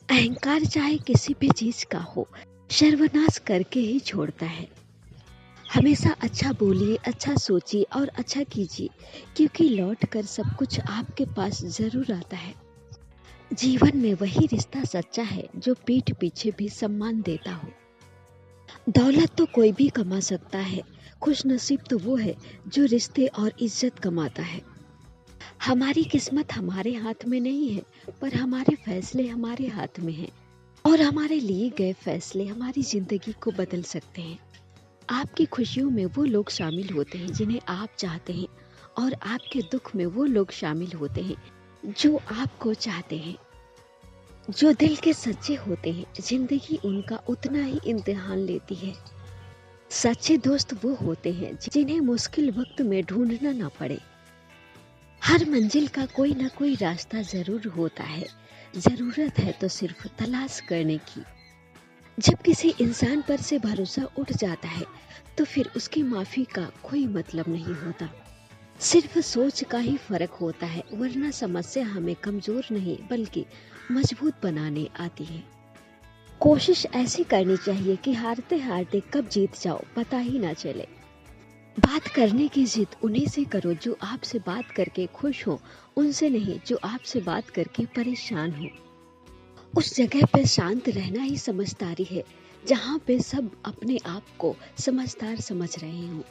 अहंकार चाहे किसी भी चीज का हो, सर्वनाश करके ही छोड़ता है। हमेशा अच्छा बोलिए, अच्छा सोचिए और अच्छा कीजिए, क्योंकि लौट कर सब कुछ आपके पास जरूर आता है। जीवन में वही रिश्ता सच्चा है जो पीठ पीछे भी सम्मान देता हो। दौलत तो कोई भी कमा सकता है, खुश नसीब तो वो है जो रिश्ते और इज्जत कमाता है। हमारी किस्मत हमारे हाथ में नहीं है, पर हमारे फैसले हमारे हाथ में हैं और हमारे लिए गए फैसले हमारी जिंदगी को बदल सकते हैं। आपकी खुशियों में वो लोग शामिल होते हैं जिन्हें आप चाहते हैं, और आपके दुख में वो लोग शामिल होते हैं जो आपको चाहते हैं। जो दिल के सच्चे होते हैं, जिंदगी उनका उतना ही इम्तिहान लेती है। सच्चे दोस्त वो होते हैं जिन्हें मुश्किल वक्त में ढूंढना ना पड़े। हर मंजिल का कोई ना कोई रास्ता जरूर होता है, जरूरत है तो सिर्फ तलाश करने की। जब किसी इंसान पर से भरोसा उठ जाता है तो फिर उसकी माफी का कोई मतलब नहीं होता। सिर्फ सोच का ही फर्क होता है, वरना समस्या हमें कमजोर नहीं बल्कि मजबूत बनाने आती है। कोशिश ऐसी करनी चाहिए कि हारते हारते कब जीत जाओ पता ही ना चले। बात करने की जिद उन्हीं से करो जो आपसे बात करके खुश हो, उनसे नहीं जो आपसे बात करके परेशान हो। उस जगह पे शांत रहना ही समझदारी है जहाँ पे सब अपने आप को समझदार समझ रहे हो।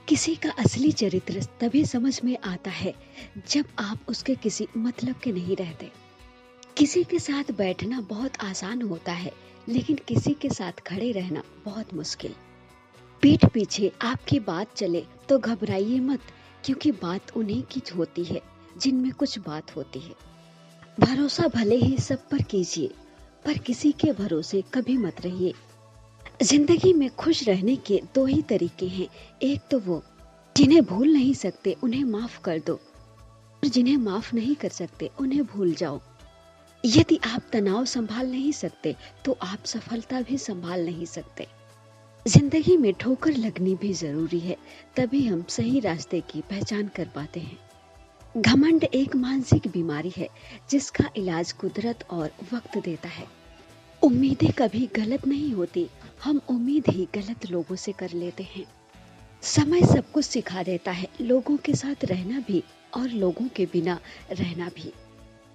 किसी का असली चरित्र तभी समझ में आता है जब आप उसके किसी मतलब के नहीं रहते। किसी के साथ बैठना बहुत आसान होता है, लेकिन किसी के साथ खड़े रहना बहुत मुश्किल। पीठ पीछे आपकी बात चले तो घबराइए मत, क्योंकि बात उन्हीं की होती है जिनमें कुछ बात होती है। भरोसा भले ही सब पर कीजिए, पर किसी के भरोसे कभी मत रहिए। जिंदगी में खुश रहने के दो ही तरीके हैं। एक तो वो जिन्हें भूल नहीं सकते उन्हें माफ कर दो, और जिन्हें माफ नहीं कर सकते उन्हें भूल जाओ। यदि आप तनाव संभाल नहीं सकते तो आप सफलता भी संभाल नहीं सकते। जिंदगी में ठोकर लगनी भी जरूरी है, तभी हम सही रास्ते की पहचान कर पाते हैं। घमंड एक मानसिक बीमारी है जिसका इलाज कुदरत और वक्त देता है। उम्मीदें कभी गलत नहीं होती, हम उम्मीद ही गलत लोगों से कर लेते हैं। समय सब कुछ सिखा देता है, लोगों के साथ रहना भी और लोगों के बिना रहना भी।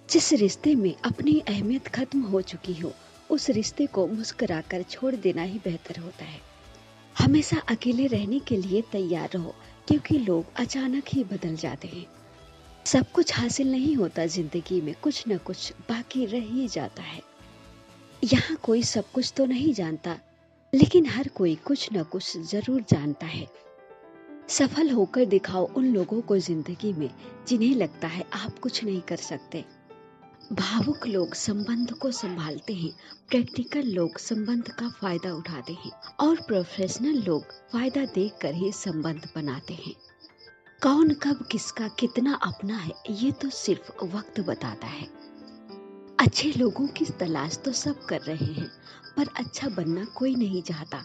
जिस रिश्ते में अपनी अहमियत खत्म हो चुकी हो, उस रिश्ते को मुस्कुराकर छोड़ देना ही बेहतर होता है। हमेशा अकेले रहने के लिए तैयार रहो, क्योंकि लोग अचानक ही बदल जाते हैं। सब कुछ हासिल नहीं होता जिंदगी में, कुछ न कुछ बाकी रह ही जाता है। यहाँ कोई सब कुछ तो नहीं जानता, लेकिन हर कोई कुछ न कुछ जरूर जानता है। सफल होकर दिखाओ उन लोगों को जिंदगी में जिन्हें लगता है आप कुछ नहीं कर सकते। भावुक लोग संबंध को संभालते हैं, प्रैक्टिकल लोग संबंध का फायदा उठाते हैं, और प्रोफेशनल लोग फायदा देखकर ही संबंध बनाते हैं। कौन कब किसका कितना अपना है, ये तो सिर्फ वक्त बताता है। अच्छे लोगों की तलाश तो सब कर रहे हैं, पर अच्छा बनना कोई नहीं चाहता।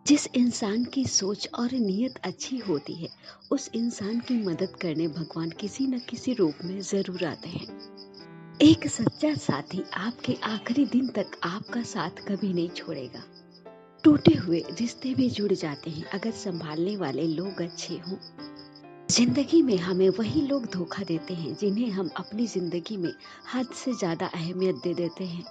जिस इंसान की सोच और नीयत अच्छी होती है, उस इंसान की मदद करने भगवान किसी न किसी रूप में जरूर आते हैं। एक सच्चा साथी आपके आखिरी दिन तक आपका साथ कभी नहीं छोड़ेगा। टूटे हुए रिश्ते भी जुड़ जाते हैं अगर संभालने वाले लोग अच्छे हों। जिंदगी में हमें वही लोग धोखा देते हैं जिन्हें हम अपनी जिंदगी में हद से ज्यादा अहमियत दे देते हैं।